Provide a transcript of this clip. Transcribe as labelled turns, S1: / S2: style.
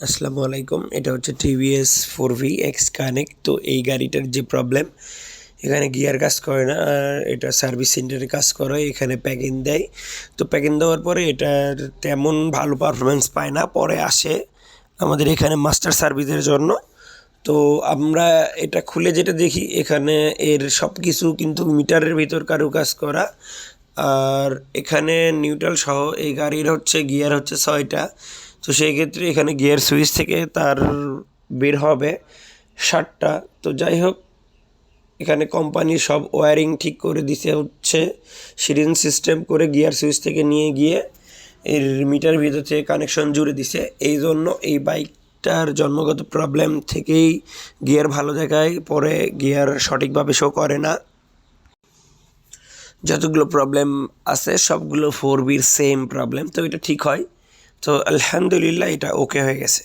S1: আসসালামু আলাইকুম। এটা হচ্ছে টিভিএস 4V এক্স কানেক্ট। তো এই গাড়িটার যে প্রবলেম, এখানে গিয়ার কাজ করে না, আর এটা সার্ভিস সেন্টারে কাজ করে, এখানে প্যাকিং দেয়। তো প্যাকিং দেওয়ার পরে এটার তেমন ভালো পারফরমেন্স পায় না, পরে আসে আমাদের এখানে মাস্টার সার্ভিসের জন্য। তো আমরা এটা খুলে যেটা দেখি, এখানে এর সব কিছু কিন্তু মিটারের ভিতর কারুকাজ করা। আর এখানে নিউট্রাল সহ এই গাড়ির হচ্ছে গিয়ার হচ্ছে 6টা। তো সেই ক্ষেত্রে এখানে গিয়ার সুইচ থেকে তার বের হবে 7টা। তো যাই হোক, এখানে কোম্পানি সব ওয়্যারিং ঠিক করে দিছে, হচ্ছে সিরিঞ্জ সিস্টেম করে গিয়ার সুইচ থেকে নিয়ে গিয়ে এর মিটার ভিতর থেকে কানেকশন জুড়ে দিছে। এই জন্য এই বাইকটার জন্মগত প্রবলেম থেকেই গিয়ার ভালো দেখায়, পরে গিয়ার সঠিকভাবে শো করে না। যতগুলো প্রবলেম আছে সবগুলো 4Bর সেম প্রবলেম। তো এটা ঠিক হয়, তো আলহামদুলিল্লাহ এটা ওকে হয়ে গেছে।